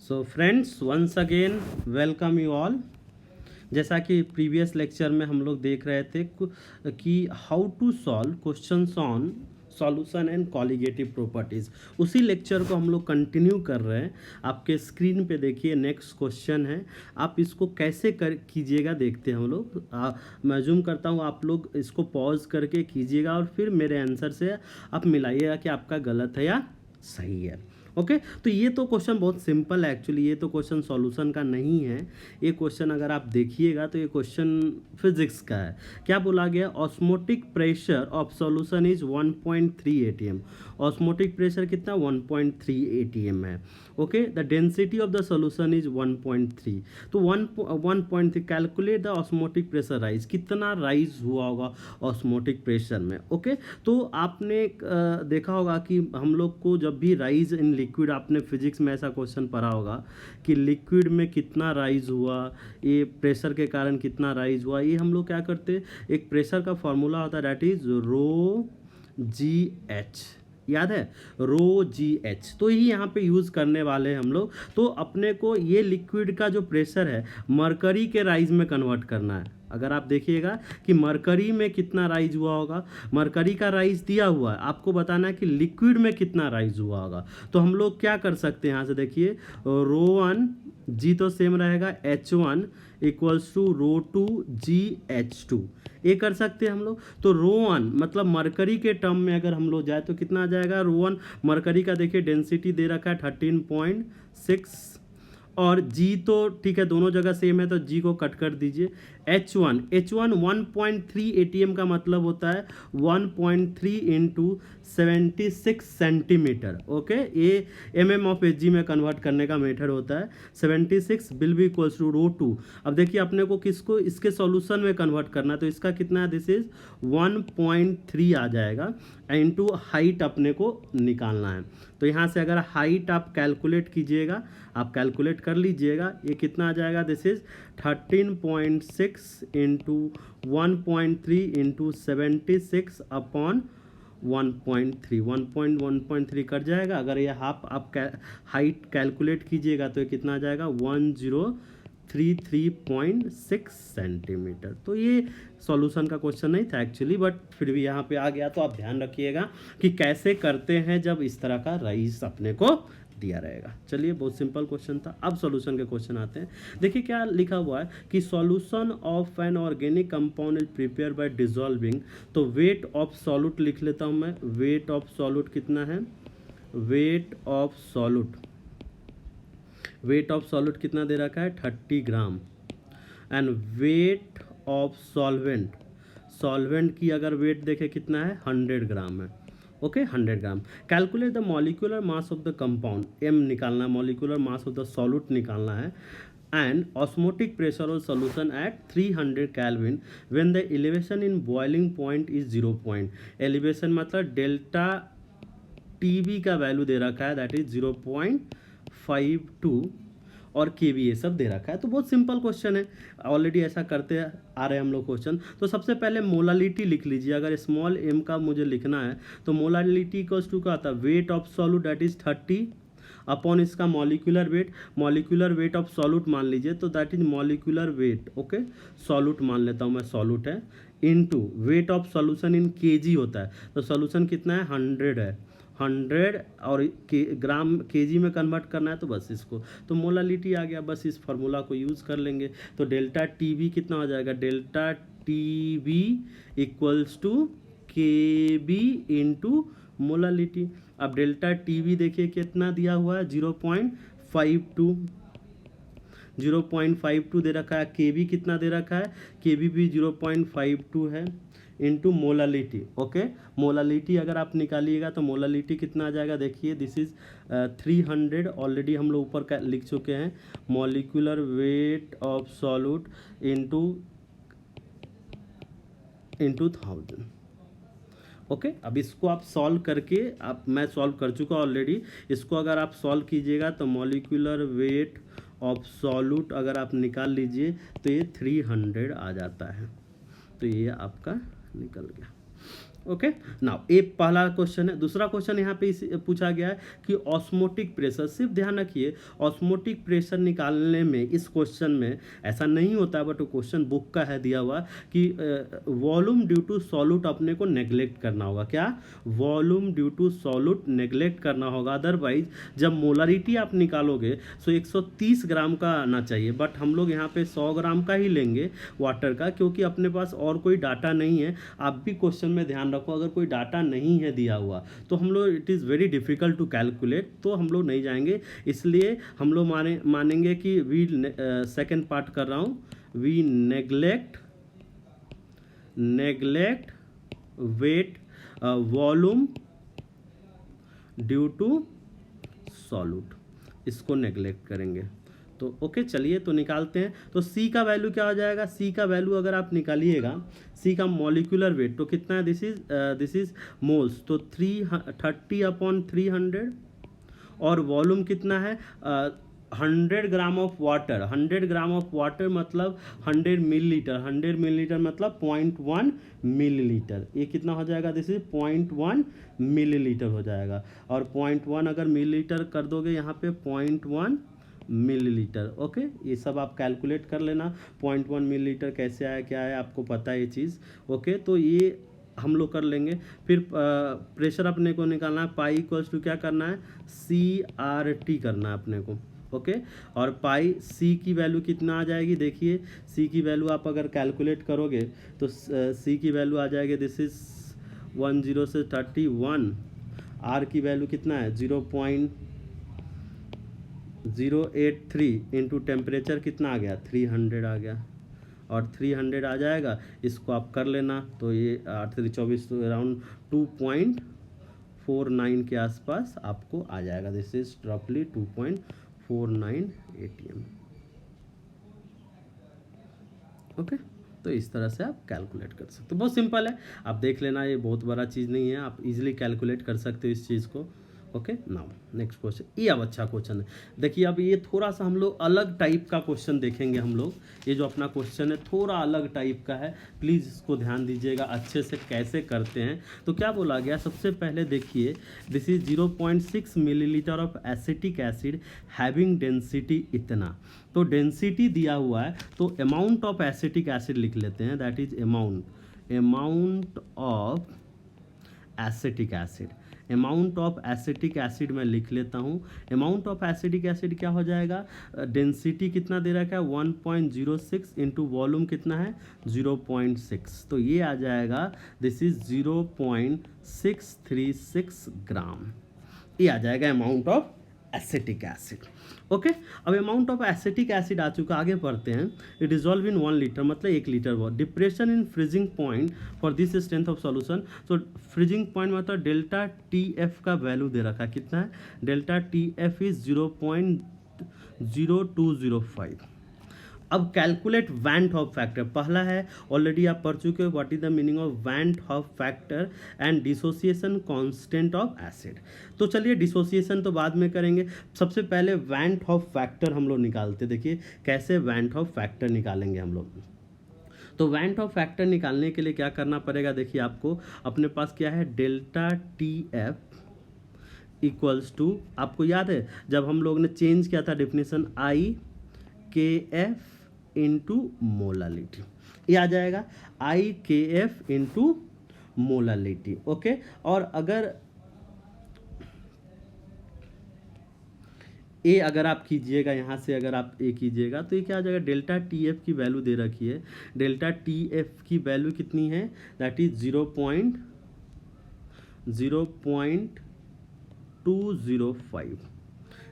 So friends once again welcome you all. जैसा कि previous lecture में हम लोग देख रहे थे कि how to solve questions on solution and colligative properties, उसी लेक्चर को हम लोग कंटिन्यू कर रहे हैं। आपके स्क्रीन पे देखिए नेक्स्ट क्वेश्चन है, आप इसको कैसे कर कीजिएगा देखते हैं हम लोग। मैं जूम करता हूँ, आप लोग इसको पॉज करके कीजिएगा और फिर मेरे आंसर से आप मिलाइएगा कि आपका गलत है या सही है। ओके तो ये तो क्वेश्चन बहुत सिंपल है एक्चुअली, ये तो क्वेश्चन सॉल्यूशन का नहीं है। ये क्वेश्चन अगर आप देखिएगा तो ये क्वेश्चन फिजिक्स का है। क्या बोला गया? Osmotic pressure of solution is 1.3 atm। Osmotic pressure कितना? 1.3 atm है। Okay the density of the solution is 1.3। तो 1.3 calculate the osmotic pressure rise, कितना राइज हुआ होगा ऑस्मोटिक प्रेशर में। ओके तो आपने देखा होगा कि हम लोग को जब भी राइज इन लिक्विड, आपने फिजिक्स में ऐसा क्वेश्चन पढ़ा होगा कि लिक्विड में कितना राइज हुआ, ये प्रेशर के कारण कितना राइज हुआ। ये हम लोग क्या करते, एक प्रेशर का फॉर्मूला होता है that is rho G H, याद है? रो जी एच, तो ही यहाँ पे यूज़ करने वाले हैं हम लोग। तो अपने को ये लिक्विड का जो प्रेशर है मरकरी के राइज में कन्वर्ट करना है। अगर आप देखिएगा कि मरकरी में कितना राइज हुआ होगा, मरकरी का राइज दिया हुआ है, आपको बताना है कि लिक्विड में कितना राइज हुआ होगा। तो हम लोग क्या कर सकते हैं, यहाँ से देखिए रो वन जी तो सेम रहेगा, H one equals to rho two G H two, ये कर सकते हैं हम लोग। तो रो वन मतलब मरकरी के टर्म में अगर हम लोग जाए तो कितना आ जाएगा? रो वन मरकरी का देखिए डेंसिटी दे रखा है 13.6, और जी तो ठीक है दोनों जगह सेम है तो जी को कट कर दीजिए। H1 1.3 atm का मतलब होता है 1.3 इंटू 76 सेंटीमीटर। ओके ये mm ऑफ एच जी में कन्वर्ट करने का मेथड होता है। 76 will be equals to rho two. अब देखिए अपने को किसको इसके सॉल्यूशन में कन्वर्ट करना है, तो इसका कितना है? दिस इज 1.3 आ जाएगा इंटू हाइट अपने को निकालना है। तो यहाँ से अगर हाइट आप कैलकुलेट कीजिएगा, आप कैलकुलेट कर लीजिएगा, ये कितना आ जाएगा? This is 13.6 into 1.3 into 76 upon 1.3, 1.3 cut जाएगा। अगर ये हाफ आप हाइट कैलकुलेट कीजिएगा तो ये कितना आ जाएगा? 1033.6 सेंटीमीटर। तो ये सॉल्यूशन का क्वेश्चन नहीं था एक्चुअली, बट फिर भी यहाँ पे आ गया। तो आप ध्यान रखिएगा कि कैसे करते हैं जब इस तरह का राइज अपने को दिया रहेगा। चलिए बहुत सिंपल क्वेश्चन था। अब सॉल्यूशन के क्वेश्चन आते हैं। देखिए क्या लिखा हुआ है कि solution of an organic compound is prepare by dissolving. तो वेट ऑफ सॉल्यूट लिख लेता हूं मैं। वेट ऑफ सॉल्यूट कितना है? Weight of solute, weight of solute कितना दे रखा है? 30 gram. And weight of solvent, solvent की अगर वेट देखें कितना है? 100 ग्राम है। Okay 100 gram. Calculate the molecular mass of the compound, M निकालना है, molecular mass of the solute निकालना है। And osmotic pressure of solution at 300 kelvin when the elevation in boiling point is 0 point. Elevation मतलब delta TB का value दे रखा है that is 0.52 और के भी ये सब दे रखा है। तो बहुत सिंपल क्वेश्चन है, ऑलरेडी ऐसा करते आ रहे हैं हम लोग क्वेश्चन। तो सबसे पहले मोलालिटी लिख लीजिए। अगर स्मॉल एम का मुझे लिखना है तो मोलालिटी इक्वल्स टू क्या आता है? Weight of solute that is 30 upon इसका molecular weight. Molecular weight of solute मान लीजिए तो that is molecular weight, okay solute मान लेता हूँ मैं, सॉल्यूट है, into weight of solution in kg होता है। तो सॉल्यूशन कितना है? 100 है, 100 और ग्राम केजी में कन्वर्ट करना है तो बस इसको, तो मोलालिटी आ गया, बस इस फार्मूला को यूज़ कर लेंगे। तो डेल्टा टी बी कितना हो जाएगा? Delta T B equals to K B into molality. अब डेल्टा टी बी देखिए कितना दिया हुआ है? 0.52, 0.52 दे रखा है। के बी कितना दे रखा है? के बी भी 0.52 है इंटू मोलालिटी। ओके मोलालिटी अगर आप निकालिएगा तो मोलालिटी कितना आ जाएगा? देखिए दिस इज 300, ऑलरेडी हम लोग ऊपर लिख चुके हैं। Molecular weight of solute into 1000। Okay अब इसको आप सॉल्व करके, आप मैं सॉल्व कर चुका ऑलरेडी, इसको अगर आप सॉल्व कीजिएगा तो मॉलिक्यूलर वेट ऑफ सॉल्यूट अगर आप निकाल लीजिए तो ये 300 आ जाता है। तो ये आपका निकल गया। ओके। नाउ ये पहला क्वेश्चन है। दूसरा क्वेश्चन यहाँ पे पूछा गया है कि ऑस्मोटिक प्रेशर, सिर्फ ध्यान रखिए ऑस्मोटिक प्रेशर निकालने में इस क्वेश्चन में ऐसा नहीं होता है, बट वो क्वेश्चन बुक का है दिया हुआ कि वॉल्यूम ड्यू टू सॉल्यूट अपने को नेग्लेक्ट करना होगा। क्या? Volume due to solute neglect करना होगा, अदरवाइज जब मोलरिटी आप निकालोगे तो 130 ग्राम का आना चाहिए, बट हम लोग यहाँ पे 100 ग्राम का ही लेंगे वाटर का, क्योंकि अपने पास और कोई डाटा नहीं है। आप भी क्वेश्चन में ध्यान रखो, अगर कोई डाटा नहीं है दिया हुआ तो हम लोग it is very difficult to calculate, तो हम लोग नहीं जाएंगे। इसलिए हम लोग मानेंगे कि वी सेकेंड पार्ट कर रहा हूँ, we neglect wet volume due to solute, इसको नेग्लेक्ट करेंगे। तो ओके चलिए तो निकालते हैं। तो सी का वैल्यू क्या हो जाएगा? सी का वैल्यू अगर आप निकालिएगा, सी का मॉलिक्यूलर वेट तो कितना है? दिस इज मोल्स, तो 330/300, और वॉल्यूम कितना है? 100 gram of water. 100 gram of water मतलब 100 मिलीलीटर। 100 मिलीलीटर मतलब 0.1 मिलीलीटर। ये कितना हो जाएगा? दिस इज 0.1 मिलीलीटर हो जाएगा। और 0.1 अगर मिलीलीटर कर दोगे यहाँ पे 0.1 मिलीलीटर। ओके, ये सब आप कैलकुलेट कर लेना। 0.1 मिलीलीटर कैसे आया, क्या है, आपको पता है ये चीज़। ओके, तो ये हम लोग कर लेंगे। फिर प्रेशर अपने को निकालना है। पाई इक्वल्स टू क्या करना है? CRT करना है अपने को। ओके, और पाई सी की वैल्यू कितना आ जाएगी? देखिए सी की वैल्यू आप अगर कैलकुलेट करोगे तो सी की वैल्यू आ जाएगी, दिस इज 10 से 31। आर की वैल्यू कितना है? 0.083 इंटू टेम्परेचर कितना आ गया? 300 आ गया, और 300 आ जाएगा, इसको आप कर लेना। तो ये 8 3 24 अराउंड 2.49 के आसपास आपको आ जाएगा। दिस इज रफली 2.49 ATM। ओके, तो इस तरह से आप कैलकुलेट कर सकते हो। बहुत सिंपल है, आप देख लेना, ये बहुत बड़ा चीज़ नहीं है, आप इजीली कैलकुलेट कर सकते हो इस चीज़ को। ओके, नाउ नेक्स्ट क्वेश्चन, ये अब अच्छा क्वेश्चन है। देखिए अब ये थोड़ा सा हम लोग अलग टाइप का क्वेश्चन देखेंगे हम लोग। ये जो अपना क्वेश्चन है थोड़ा अलग टाइप का है, प्लीज़ इसको ध्यान दीजिएगा अच्छे से कैसे करते हैं। तो क्या बोला गया? सबसे पहले देखिए, this is 0.6 millilitre of acetic acid having density इतना। तो डेंसिटी दिया हुआ है, तो अमाउंट ऑफ एसिटिक एसिड लिख लेते हैं, that is amount of acetic acid. Amount of acetic acid मैं लिख लेता हूँ। अमाउंट ऑफ एसिटिक एसिड क्या हो जाएगा? डेंसिटी कितना दे रखा है? 1.06 इंटू वॉल्यूम कितना है? 0.6। तो ये आ जाएगा, दिस इज 0.636 ग्राम। ये आ जाएगा amount of acetic acid. Okay, अब अमाउंट ऑफ एसिटिक एसिड आ चुका, आगे बढ़ते हैं। इट डिजॉल्व इन 1 लीटर मतलब 1 litre water. Depression in freezing point for this strength of solution. तो फ्रीजिंग पॉइंट मतलब डेल्टा TF का वैल्यू दे रखा है, कितना है? Delta TF is 0.0205। अब कैलकुलेट वैन हॉफ फैक्टर। पहला है ऑलरेडी आप पढ़ चुके हो, what is the meaning of van't Hoff factor and dissociation constant of acid. तो चलिए डिसोसिएशन तो बाद में करेंगे, सबसे पहले वैन हॉफ फैक्टर हम लोग निकालते। देखिए कैसे वैन हॉफ फैक्टर निकालेंगे हम लोग। तो वैन हॉफ फैक्टर निकालने के लिए क्या करना पड़ेगा? देखिए आपको अपने पास क्या है? डेल्टा TF इक्वल्स टू, आपको याद है जब हम लोग ने चेंज किया था डेफिनेशन, IKF इंटू मोलालिटी। ये आ जाएगा IKF इंटू मोलालिटी। ओके, और अगर ए अगर आप कीजिएगा यहाँ से, अगर आप ए कीजिएगा तो ये क्या आ जाएगा? डेल्टा TF की वैल्यू दे रखी है। डेल्टा TF की वैल्यू कितनी है? That is 0.205।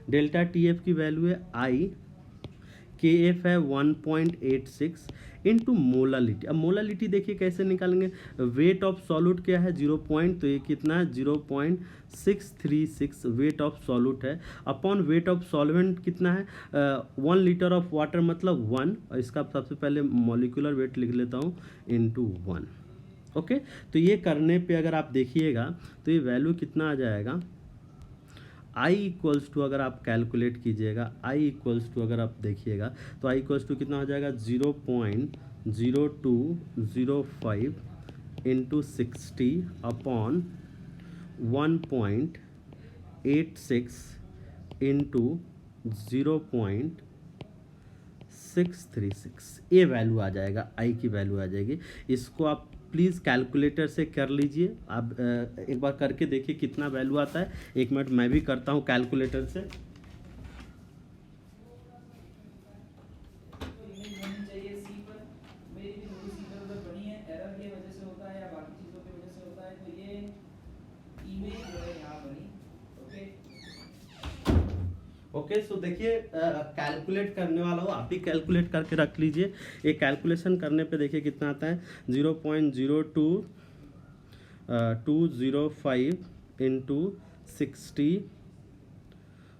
डेल्टा TF की वैल्यू है IKF है 1.86 इंटू मोलालिटी। अब मोलालिटी देखिए कैसे निकालेंगे? वेट ऑफ सॉल्यूट क्या है? 0 पॉइंट, तो ये कितना है? 0.636 वेट ऑफ सॉल्यूट है, अपॉन वेट ऑफ सॉल्वेंट कितना है? 1 लीटर ऑफ वाटर मतलब 1, और इसका सबसे पहले मॉलिक्यूलर वेट लिख लेता हूँ, इंटू 1। ओके, तो ये करने पे अगर आप देखिएगा तो ये वैल्यू कितना आ जाएगा? I इक्वल्स टू, अगर आप कैलकुलेट कीजिएगा, I इक्वल्स टू अगर आप देखिएगा तो I इक्वल्स टू कितना हो जाएगा? 0.0205 इंटू 60 अपॉन 1.86 इंटू 0.636, ये वैल्यू आ जाएगा, आई की वैल्यू आ जाएगी। इसको आप प्लीज़ कैलकुलेटर से कर लीजिए। आप एक बार करके देखिए कितना वैल्यू आता है। 1 मिनट मैं भी करता हूँ कैलकुलेटर से। ओके सो देखिए, कैलकुलेट करने वाला हो आप ही कैलकुलेट करके रख लीजिए। ये कैलकुलेशन करने पे देखिए कितना आता है, 0.02205 into 60,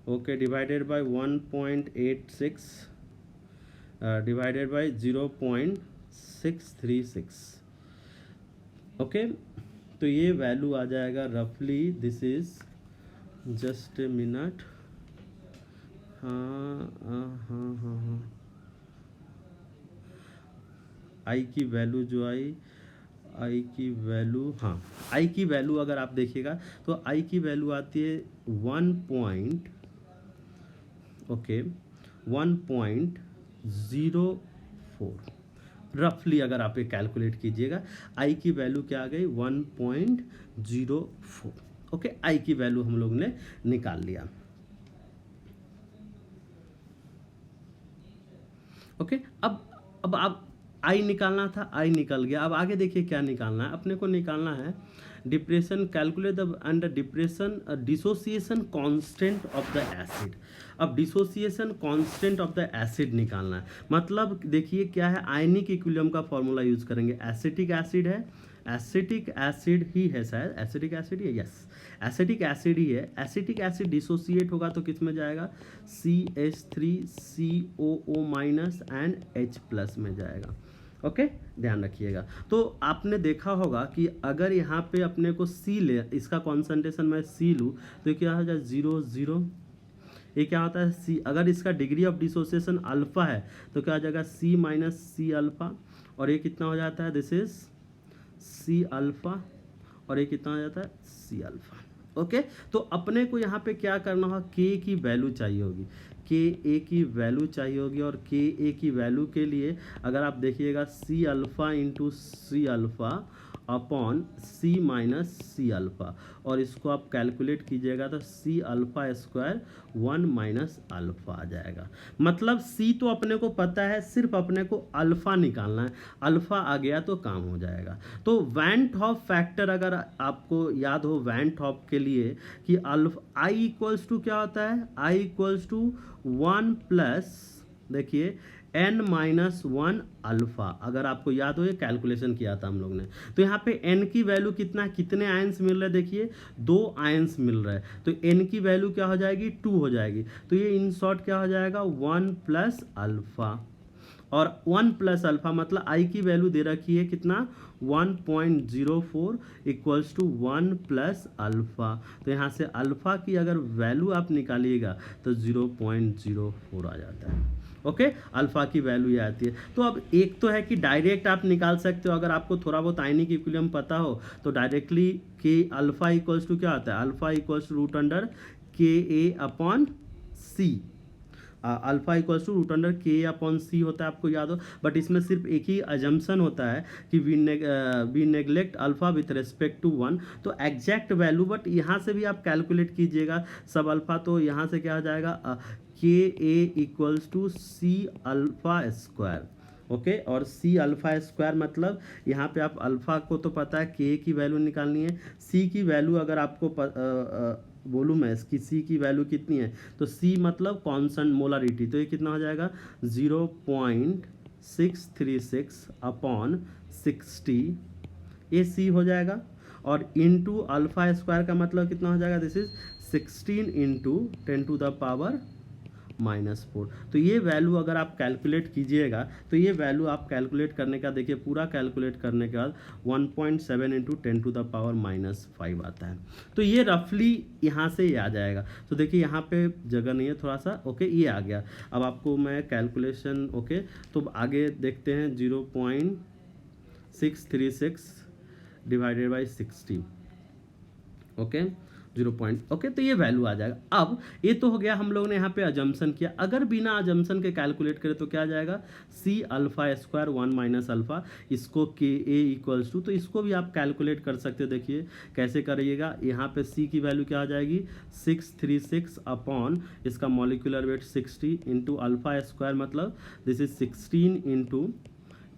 okay, divided by 1.86 divided by 0.636, okay. तो ये वैल्यू आ जाएगा रफली, this is just a minute, हाँ, आई की वैल्यू जो आई की वैल्यू, हाँ, आई की वैल्यू अगर आप देखिएगा तो आई की वैल्यू आती है 1.04 रफली। अगर आप ये कैलकुलेट कीजिएगा, आई की वैल्यू क्या आ गई, 1.04, ओके। आई की वैल्यू हम लोग ने निकाल लिया, ओके। अब आप आई निकालना था, आई निकल गया। अब आगे देखिए क्या निकालना है अपने को, निकालना है depression, calculate the under depression dissociation constant of the acid. अब dissociation constant of the acid निकालना है, मतलब देखिए क्या है, आयनिक इक्विलिब्रियम का फॉर्मूला यूज करेंगे। एसिटिक एसिड है, एसिटिक एसिड ही है शायद, एसिटिक एसिड ही है, यस एसिटिक एसिड ही है। एसिटिक एसिड डिसोसिएट होगा तो किस में जाएगा, CH3COO माइनस एंड H+ में जाएगा, ओके। ध्यान रखिएगा। तो आपने देखा होगा कि अगर यहाँ पे अपने को C ले, इसका कॉन्सेंट्रेशन मैं C लूँ तो क्या हो जाए 0 ये क्या होता है C। अगर इसका डिग्री ऑफ डिसोसिएशन अल्फा है तो क्या हो जाएगा C माइनस C अल्फा, और ये कितना हो जाता है, दिस इज C अल्फा, और ये कितना हो जाता है C अल्फा, ओके। तो अपने को यहाँ पे क्या करना होगा, K की वैल्यू चाहिए होगी, Ka की वैल्यू चाहिए होगी, और Ka की वैल्यू के लिए अगर आप देखिएगा C alpha into C alpha upon C minus C alpha, और इसको आप कैलकुलेट कीजिएगा तो C alpha square 1 minus alpha आ जाएगा। मतलब C तो अपने को पता है, सिर्फ अपने को अल्फा निकालना है, अल्फा आ गया तो काम हो जाएगा। तो वैन टॉप फैक्टर अगर आपको याद हो वैन टॉप के लिए कि अल्फा I इक्वल्स टू क्या होता है, I इक्वल्स टू 1 प्लस, देखिए n-1 अल्फा, अगर आपको याद हो ये कैलकुलेशन किया था हम लोग ने। तो यहाँ पे n की वैल्यू कितना, कितने आयंस मिल रहे हैं, देखिए 2 आयंस मिल रहे हैं, तो n की वैल्यू क्या हो जाएगी, 2 हो जाएगी। तो ये इन शॉर्ट क्या हो जाएगा, 1 प्लस अल्फा, और 1 प्लस अल्फा मतलब आई की वैल्यू दे रखी है कितना, 1.04 इक्वल्स टू 1 प्लस अल्फा। तो यहाँ से अल्फा की अगर वैल्यू आप निकालिएगा तो 0.04 आ जाता है, ओके। अल्फा की वैल्यू ये आती है। तो अब एक तो है कि डायरेक्ट आप निकाल सकते हो, अगर आपको थोड़ा बहुत आयनिक इक्विलिब्रियम पता हो तो डायरेक्टली के अल्फा इक्वल्स टू क्या होता है, alpha equals to root under KA upon C, alpha equals to root under KA upon C होता है, आपको याद हो। बट इसमें सिर्फ एक ही अजम्पशन होता है कि we neglect alpha with respect to 1, तो एग्जैक्ट वैल्यू, बट यहाँ से भी आप कैलकुलेट कीजिएगा सब अल्फा, तो यहाँ से क्या हो जाएगा, KA equals to C alpha square, okay. और C अल्फा स्क्वायर मतलब यहाँ पे आप अल्फा को तो पता है, K की वैल्यू निकालनी है, C की वैल्यू अगर आपको बोलूँ मैं इसकी C की वैल्यू कितनी है, तो C मतलब कांस्टेंट मोलारिटी, तो ये कितना हो जाएगा 0.636 अपॉन 60, ये C हो जाएगा, और इंटू अल्फा स्क्वायर का मतलब कितना हो जाएगा, this is 16 into 10 to the power -4। तो ये वैल्यू अगर आप कैलकुलेट कीजिएगा तो ये वैल्यू आप कैलकुलेट करने का देखिए, पूरा कैलकुलेट करने के बाद 1.7 इंटू 10 टू द पावर -5 आता है। तो ये रफली यहाँ से ये आ जाएगा। तो देखिए यहाँ पे जगह नहीं है थोड़ा सा, ओके, ये आ गया। अब आपको मैं कैलकुलेशन, ओके, तो आगे देखते हैं 0.636 divided by 60, okay 0 point, okay तो ये वैल्यू आ जाएगा। अब ये तो हो गया हम लोग ने यहाँ पे अजम्पशन किया, अगर बिना अजम्पशन के कैलकुलेट करें तो क्या आ जाएगा, C alpha square 1 minus alpha, इसको के ए इक्वल्स टू, तो इसको भी आप कैलकुलेट कर सकते हो। देखिए कैसे करिएगा, यहाँ पे सी की वैल्यू क्या आ जाएगी 636 अपॉन इसका molecular weight 60 into alpha square, मतलब this is 16 into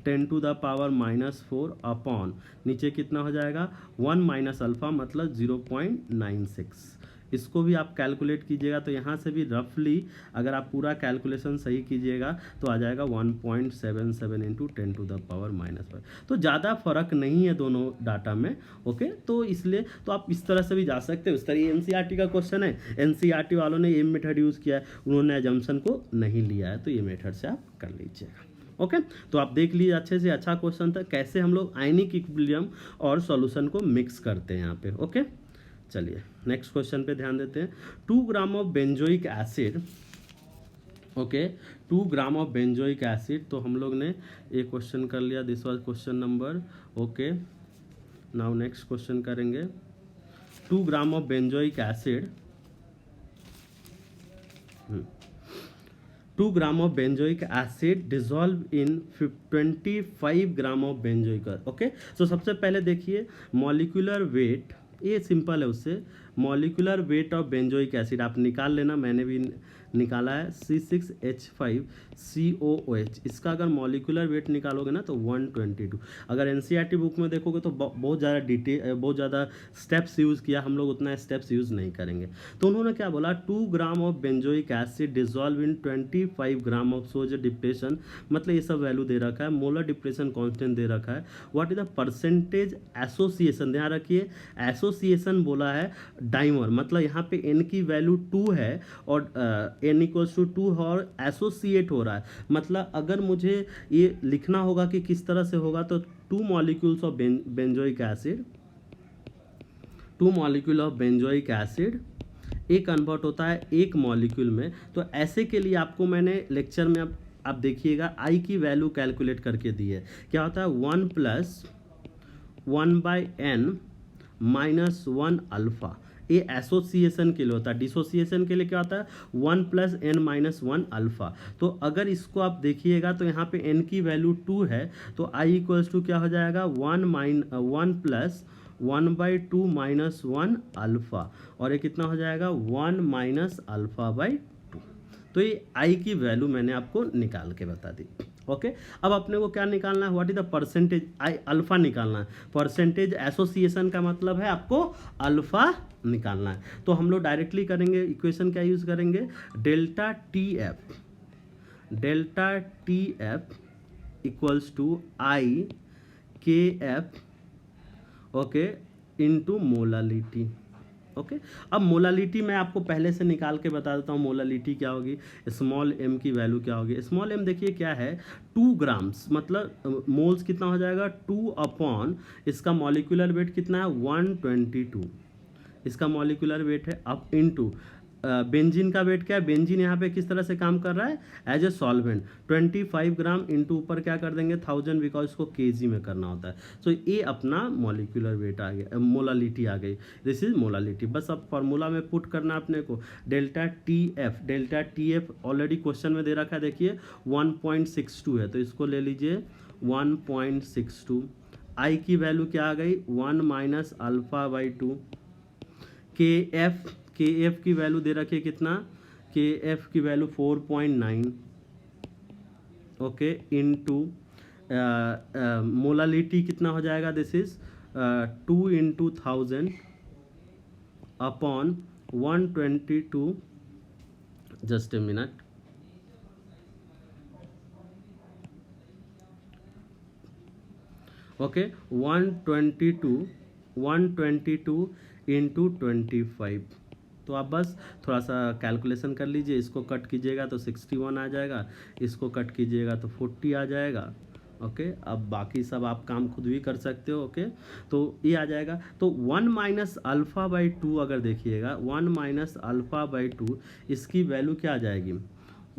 10 to the power -4 upon नीचे कितना हो जाएगा 1 माइनस अल्फा, मतलब 0.96। इसको भी आप कैलकुलेट कीजिएगा तो यहाँ से भी रफली अगर आप पूरा कैलकुलेशन सही कीजिएगा तो आ जाएगा 1.77 इंटू 10 टू द पावर -5। तो ज़्यादा फर्क नहीं है दोनों डाटा में, ओके। तो इसलिए तो आप इस तरह से भी जा सकते हो, इस तरह एनसीईआरटी का क्वेश्चन है, एनसीईआरटी वालों ने ये मेथड यूज़ किया है, उन्होंने एजम्पशन को नहीं लिया है, तो ये मेथड से आप कर लीजिएगा, ओके। तो आप देख लीजिए अच्छे से, अच्छा क्वेश्चन था, कैसे हम लोग आयनिक इक्विलिब्रियम और सॉल्यूशन को मिक्स करते हैं यहाँ पे, ओके। चलिए नेक्स्ट क्वेश्चन पे ध्यान देते हैं। 2 gram of benzoic acid, okay 2 gram of benzoic acid, तो हम लोग ने एक क्वेश्चन कर लिया, this was question number, okay. Now next question करेंगे। 2 gram of benzoic acid, 2 gram of benzoic acid dissolve in 25 gram of benzoic, okay. तो सबसे पहले देखिए मॉलिक्यूलर वेट, ये सिंपल है, उससे molecular weight of benzoic acid आप निकाल लेना, मैंने भी निकाला है C6H5COOH, इसका अगर मॉलिक्यूलर वेट निकालोगे ना तो 122। अगर एनसीईआरटी बुक में देखोगे तो बहुत ज़्यादा डिटेल, बहुत ज़्यादा स्टेप्स यूज़ किया, हम लोग उतना स्टेप्स यूज़ नहीं करेंगे। तो उन्होंने क्या बोला, 2 gram of benzoic acid dissolve in 25 gram of shows depression, मतलब ये सब वैल्यू दे रखा है, मोलर डिप्रेशन कॉन्स्टेंट दे रखा है, what is the percentage association, ध्यान रखिए एसोसिएशन बोला है डाइमर, मतलब यहाँ पे एन की वैल्यू 2 है और n इक्वल्स टू 2 और एसोसिएट हो रहा है, मतलब अगर मुझे ये लिखना होगा कि किस तरह से होगा तो 2 molecules of benzoic acid, 2 molecule of benzoic acid एक कन्वर्ट होता है एक मॉलिक्यूल में। तो ऐसे के लिए आपको मैंने लेक्चर में अब आप देखिएगा आई की वैल्यू कैलकुलेट करके दी है, क्या होता है 1 + 1/n - 1 अल्फा, ये एसोसिएशन के लिए होता है। डिसोसिएशन के लिए क्या होता है 1 + n - 1 अल्फा। तो अगर इसको आप देखिएगा तो यहाँ पे n की वैल्यू 2 है, तो i इक्वल्स टू क्या हो जाएगा 1 + 1/2 - 1 अल्फा, और ये कितना हो जाएगा 1 - अल्फा/2। तो ये i की वैल्यू मैंने आपको निकाल के बता दी, ओके। अब अपने को क्या निकालना है, what is the percentage, alpha निकालना है। परसेंटेज एसोसिएशन का मतलब है आपको अल्फा निकालना है। तो हम लोग डायरेक्टली करेंगे, इक्वेशन क्या यूज़ करेंगे, delta T F equals to IKF, okay, into molality, okay. अब मोलालिटी मैं आपको पहले से निकाल के बता देता हूँ, मोलालिटी क्या होगी, स्मॉल m की वैल्यू क्या होगी। स्मॉल m देखिए क्या है 2 ग्राम्स, मतलब मोल्स कितना हो जाएगा 2 अपॉन इसका मॉलिक्यूलर वेट कितना है 122, इसका मॉलिक्यूलर वेट है, अब इनटू बेंजीन का वेट क्या है, बेंजीन यहाँ पे किस तरह से काम कर रहा है as a solvent, 25 gram into ऊपर क्या कर देंगे 1000, बिकॉज इसको केजी में करना होता है। सो ये अपना मॉलिक्यूलर वेट आ गया, मोलालिटी आ गई, दिस इज मोलालिटी। बस अब फार्मूला में पुट करना अपने को, delta T F already question में दे रखा है, देखिए 1.62 है, तो इसको ले लीजिए 1.62। आई की वैल्यू क्या आ गई 1 - अल्फा/2। के एफ की वैल्यू दे रखी है कितना, के एफ की वैल्यू 4.9, ओके, इनटू मोलालिटी कितना हो जाएगा, this is 2 × 1000 upon 122, just a minute, okay 122 into 25। तो आप बस थोड़ा सा कैलकुलेशन कर लीजिए, इसको कट कीजिएगा तो 61 आ जाएगा, इसको कट कीजिएगा तो 40 आ जाएगा, ओके। अब बाकी सब आप काम खुद भी कर सकते हो, ओके। तो ये आ जाएगा, तो 1 - अल्फा/2 अगर देखिएगा 1 - अल्फा/2 इसकी वैल्यू क्या आ जाएगी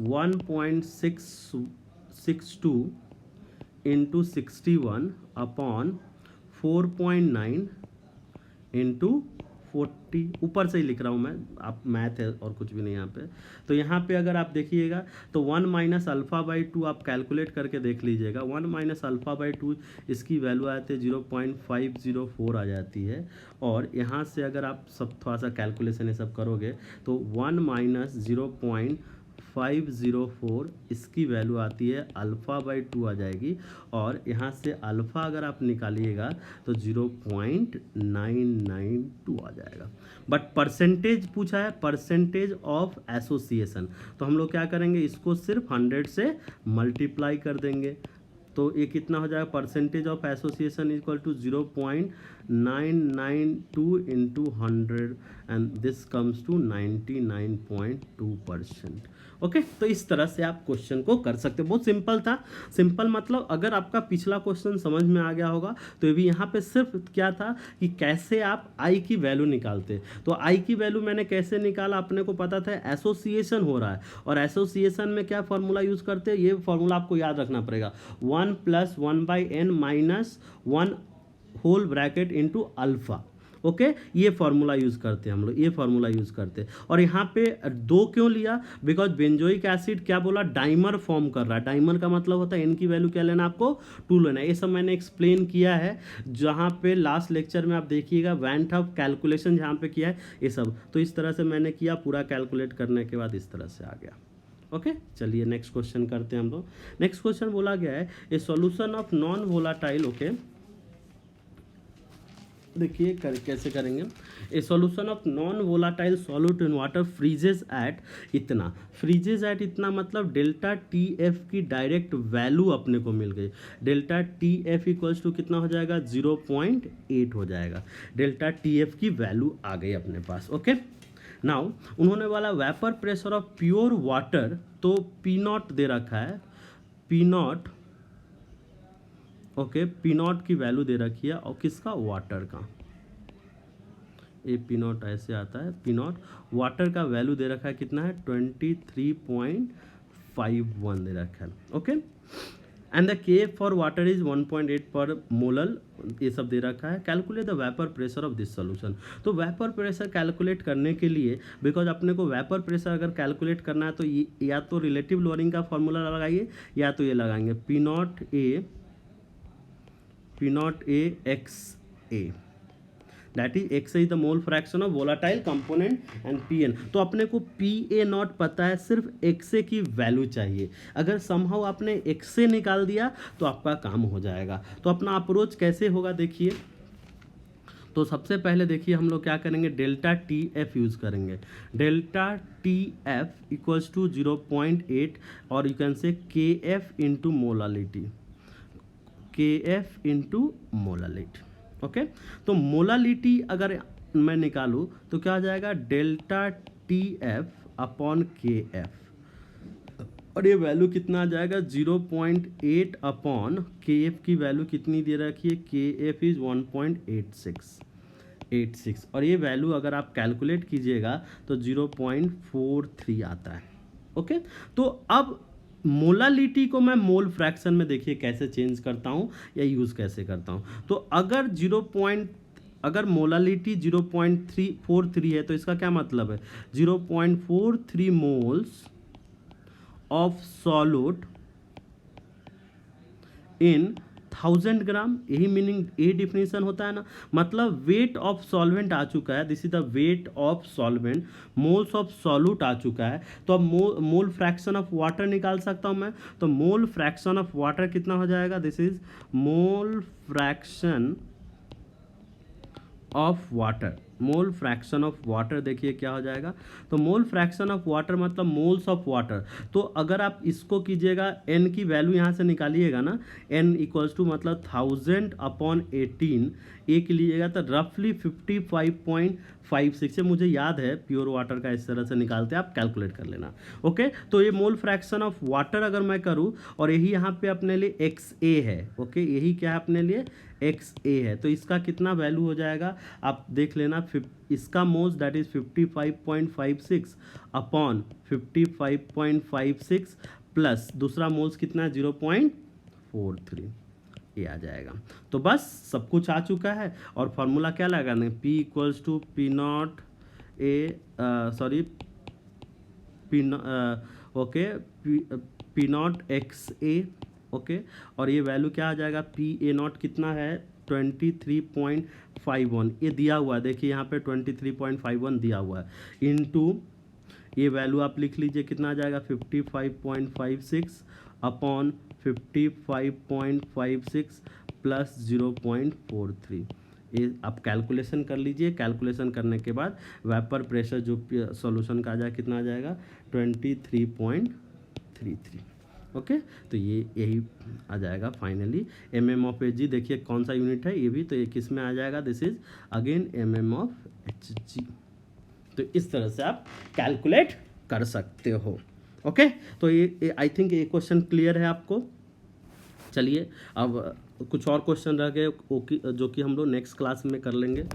1.662 इंटू 61 अपॉन 4.9 इंटू 40, ऊपर से ही लिख रहा हूँ मैं, आप मैथ है और कुछ भी नहीं यहाँ पे। तो यहाँ पे अगर आप देखिएगा तो 1 माइनस अल्फ़ा बाई 2 आप कैलकुलेट करके देख लीजिएगा। 1 माइनस अल्फ़ा बाई 2 इसकी वैल्यू आती है 0.504 आ जाती है। और यहाँ से अगर आप सब थोड़ा सा कैलकुलेशन ये सब करोगे तो 1 माइनस 0.504 इसकी वैल्यू आती है अल्फ़ा बाई 2 आ जाएगी। और यहाँ से अल्फ़ा अगर आप निकालिएगा तो 0.992 आ जाएगा। बट परसेंटेज पूछा है, परसेंटेज ऑफ एसोसिएशन, तो हम लोग क्या करेंगे, इसको सिर्फ 100 से मल्टीप्लाई कर देंगे। तो ये कितना हो जाएगा, percentage of association equal to 0.992 into 100 and this comes to 99.2%। Okay, तो इस तरह से आप क्वेश्चन को कर सकते हो। बहुत सिंपल था। सिंपल मतलब अगर आपका पिछला क्वेश्चन समझ में आ गया होगा तो ये भी यहाँ पे सिर्फ क्या था कि कैसे आप आई की वैल्यू निकालते। तो आई की वैल्यू मैंने कैसे निकाला, अपने को पता था एसोसिएशन हो रहा है, और एसोसिएशन में क्या फॉर्मूला यूज़ करते हैं, ये फॉर्मूला आपको याद रखना पड़ेगा, 1 + 1/n minus 1 whole bracket into alpha. Okay, ये फार्मूला यूज़ करते हैं हम लोग, ये फार्मूला यूज़ करते हैं। और यहाँ पे 2 क्यों लिया, बिकॉज बेंजोइक एसिड क्या बोला, डाइमर फॉर्म कर रहा है। डाइमर का मतलब होता है एन की वैल्यू क्या लेना, आपको 2 लेना है। ये सब मैंने एक्सप्लेन किया है जहाँ पे लास्ट लेक्चर में आप देखिएगा, वैन टफ कैलकुलेशन जहाँ पे किया है ये सब। तो इस तरह से मैंने किया, पूरा कैलकुलेट करने के बाद इस तरह से आ गया। ओके, चलिए नेक्स्ट क्वेश्चन करते हैं हम लोग। नेक्स्ट क्वेश्चन बोला गया है a solution of non volatile. Okay, देखिए कैसे करेंगे। A solution of non volatile solute in water freezes at इतना। फ्रीजेज एट इतना मतलब डेल्टा टी एफ की डायरेक्ट वैल्यू अपने को मिल गई। Delta T F equals to कितना हो जाएगा, 0.8 हो जाएगा। डेल्टा टी एफ की वैल्यू आ गई अपने पास। ओके, नाउ उन्होंने वाला vapour pressure of pure water, तो पी नॉट दे रखा है, P not. Okay, P not की वैल्यू दे रखी है, और किसका, वाटर का। ए पी नॉट ऐसे आता है, पी नॉट वाटर का वैल्यू दे रखा है, कितना है, 23.51 दे रखा है। ओके, एंड द के फॉर वाटर इज 1.8 पर मोलल, ये सब दे रखा है। Calculate the vapour pressure of this solution. तो वेपर प्रेशर कैलकुलेट करने के लिए, बिकॉज अपने को वेपर प्रेशर अगर कैलकुलेट करना है तो या तो रिलेटिव लोअरिंग का फॉर्मूला लगाइए, या तो ये लगाएंगे P naught A X A, that is X is the mole fraction of volatile component and P N. तो अपने को पी ए नॉट पता है, सिर्फ एक्स ए की वैल्यू चाहिए। अगर समहाउ आपने एक्स ए निकाल दिया तो आपका काम हो जाएगा। तो अपना अप्रोच कैसे होगा देखिए। तो सबसे पहले देखिए हम लोग क्या करेंगे, डेल्टा टी एफ यूज़ करेंगे। Delta T F equals to 0.8 और you can say K F into molality, K F into molality. Okay, तो मोलालिटी अगर मैं निकालूँ तो क्या हो जाएगा, delta T F upon K F, और ये वैल्यू कितना आ जाएगा, 0.8 अपॉन के एफ की वैल्यू कितनी दे रखी है, के एफ इज़ 1.86, और ये वैल्यू अगर आप कैलकुलेट कीजिएगा तो 0.43 आता है। ओके, तो अब मोलालिटी को मैं मोल फ्रैक्शन में देखिए कैसे चेंज करता हूँ या यूज़ कैसे करता हूँ। तो अगर मोलालिटी 0.343 है तो इसका क्या मतलब है, 0.43 मोल्स ऑफ सॉल्यूट इन 1000 ग्राम, यही मीनिंग, यही डिफिनेशन होता है ना। मतलब वेट ऑफ सॉल्वेंट आ चुका है, this is the weight of solvent, moles of solute आ चुका है। तो अब मोल फ्रैक्शन ऑफ वाटर निकाल सकता हूं मैं। तो मोल फ्रैक्शन ऑफ वाटर कितना हो जाएगा, this is mole fraction of water, mole fraction of water देखिए क्या हो जाएगा। तो मोल फ्रैक्शन ऑफ वाटर मतलब मोल्स ऑफ वाटर। तो अगर आप इसको कीजिएगा, n की वैल्यू यहाँ से निकालिएगा ना, n इक्वल्स टू मतलब 1000 अपॉन 18, एक लीजिएगा तो रफली 55.56 है। मुझे याद है प्योर वाटर का इस तरह से निकालते हैं, आप कैलकुलेट कर लेना। ओके, तो ये मोल फ्रैक्शन ऑफ वाटर अगर मैं करूँ, और यही यहाँ पे अपने लिए एक्स ए है। ओके, यही क्या है अपने लिए, एक्स ए है। तो इसका कितना वैल्यू हो जाएगा आप देख लेना, इसका moles that is 55.56 upon 55.56 plus दूसरा मोल्स कितना है 0.43। ये आ जाएगा। तो बस सब कुछ आ चुका है और फार्मूला क्या लगाना है, P equals to P naught A sorry P okay P naught X A okay, और ये वैल्यू क्या आ जाएगा, पी ए नॉट कितना है 23.51, ये दिया हुआ है, देखिए यहाँ पे 23.51 दिया हुआ है, इनटू ये वैल्यू आप लिख लीजिए कितना आ जाएगा 55.56 अपॉन 55.56 प्लस 0.43। ये आप कैलकुलेशन कर लीजिए, कैलकुलेशन करने के बाद वेपर प्रेशर जो सॉल्यूशन का आ जाएगा कितना आ जाएगा 23.33। ओके, तो ये यही आ जाएगा finally M of H G. देखिए कौन सा यूनिट है ये भी, तो ये किस में आ जाएगा, this is again M of H G. तो इस तरह से आप कैलकुलेट कर सकते हो। ओके, तो ये आई थिंक ये क्वेश्चन क्लियर है आपको। चलिए अब कुछ और क्वेश्चन रह गए जो कि हम लोग नेक्स्ट क्लास में कर लेंगे।